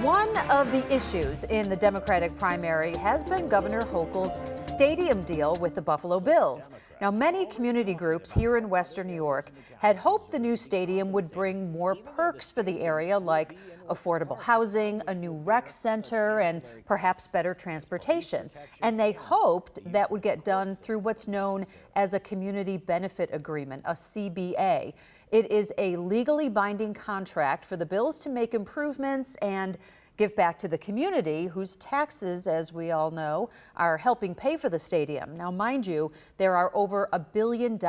One of the issues in the Democratic primary has been Governor Hochul's stadium deal with the Buffalo Bills. Now, many community groups here in Western New York had hoped the new stadium would bring more perks for the area, like affordable housing, a new rec center, and perhaps better transportation. And they hoped that would get done through what's known as a community benefit agreement, a CBA. It is a legally binding contract for the Bills to make improvements and give back to the community, whose taxes, as we all know, are helping pay for the stadium. Now, mind you, there are over $1 billion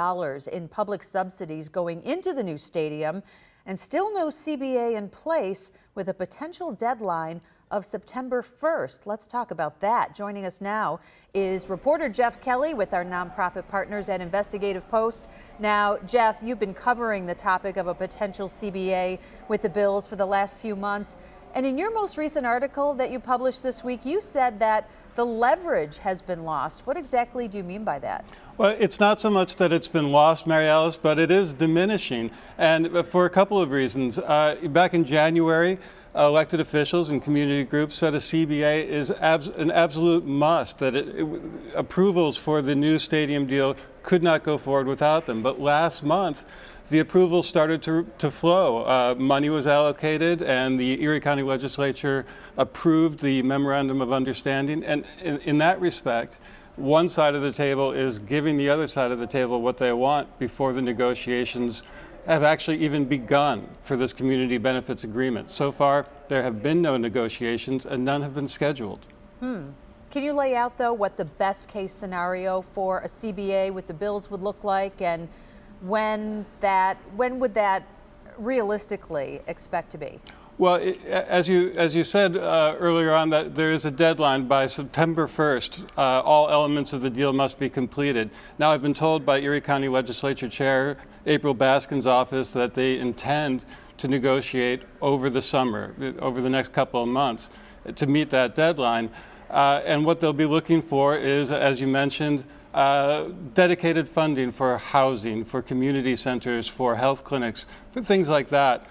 in public subsidies going into the new stadium, and still no CBA in place, with a potential deadline of September 1st. Let's talk about that. Joining us now is reporter Geoff Kelly with our nonprofit partners at Investigative Post. Now, Geoff, you've been covering the topic of a potential CBA with the Bills for the last few months. And in your most recent article that you published this week, you said that the leverage has been lost. What exactly do you mean by that? Well, it's not so much that it's been lost, Mary Alice, but it is diminishing. And for a couple of reasons. Back in January, elected officials and community groups said a CBA is an absolute must, that approvals for the new stadium deal could not go forward without them. But last month, the approvals started to flow. Money was allocated, and the Erie County Legislature approved the Memorandum of Understanding. And in that respect, one side of the table is giving the other side of the table what they want before the negotiations have actually even begun for this community benefits agreement. So far, there have been no negotiations, and none have been scheduled. Can you lay out, though, what the best case scenario for a CBA with the Bills would look like, and when would that realistically expect to be? Well, as you said earlier on, that there is a deadline by September 1st. All elements of the deal must be completed. Now, I've been told by Erie County Legislature Chair April Baskin's office that they intend to negotiate over the summer, over the next couple of months, to meet that deadline. And what they'll be looking for is, as you mentioned, dedicated funding for housing, for community centers, for health clinics, for things like that.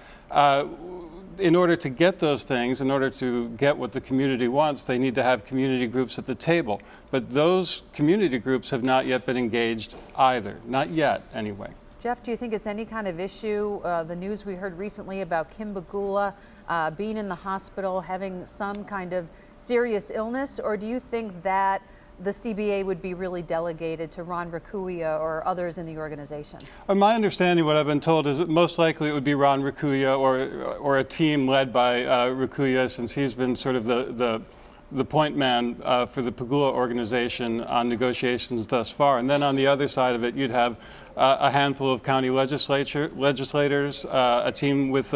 In order to get those things, in order to get what the community wants, they need to have community groups at the table. But those community groups have not yet been engaged either. Not yet, anyway. Geoff, do you think it's any kind of issue, the news we heard recently about Kim Bagula being in the hospital, having some kind of serious illness, or do you think that the CBA would be really delegated to Ron Raccuia or others in the organization? My understanding, what I've been told, is that most likely it would be Ron Raccuia or a team led by Raccuia, since he's been sort of the point man for the Pagula organization on negotiations thus far. And then on the other side of it, you'd have a handful of county legislators, a team with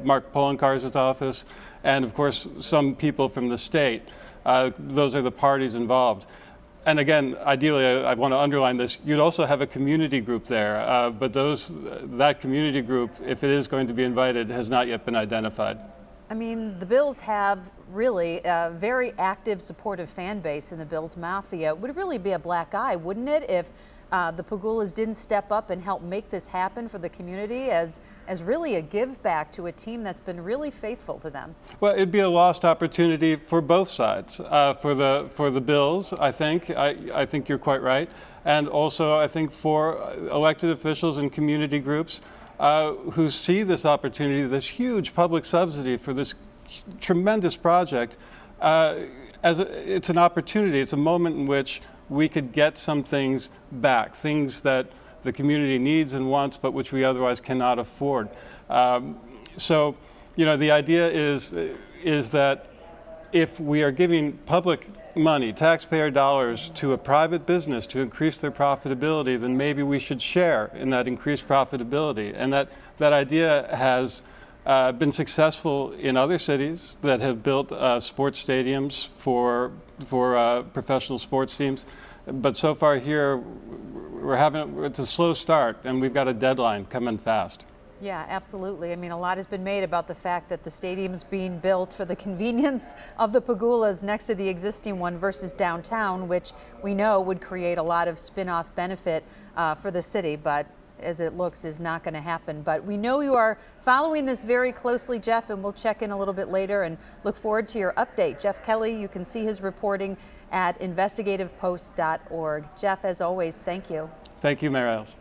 Mark Poloncarz's office, and of course some people from the state. Those are the parties involved. And again, ideally, I want to underline this, you'd also have a community group there, but that community group, if it is going to be invited, has not yet been identified. I mean, the Bills have really a very active, supportive fan base in the Bills Mafia. It would really be a black eye, wouldn't it, if the Pagulas didn't step up and help make this happen for the community as really a give back to a team that's been really faithful to them? Well, it'd be a lost opportunity for both sides. For the Bills, I think you're quite right, and also I think for elected officials and community groups who see this opportunity, this huge public subsidy for this tremendous project, it's an opportunity. It's a moment in which we could get some things back, things that the community needs and wants, but which we otherwise cannot afford. So, the idea is that if we are giving public money, taxpayer dollars, to a private business to increase their profitability, then maybe we should share in that increased profitability. And that idea has been successful in other cities that have built sports stadiums for professional sports teams. But so far here, it's a slow start, and we've got a deadline coming fast. Yeah, absolutely. I mean, a lot has been made about the fact that the stadium's being built for the convenience of the Pagulas next to the existing one versus downtown, which we know would create a lot of spin-off benefit for the city. But as it looks, is not going to happen. But we know you are following this very closely, Geoff, and we'll check in a little bit later and look forward to your update. Geoff Kelly, you can see his reporting at investigativepost.org. Geoff, as always, thank you. Thank you, Mary Alice.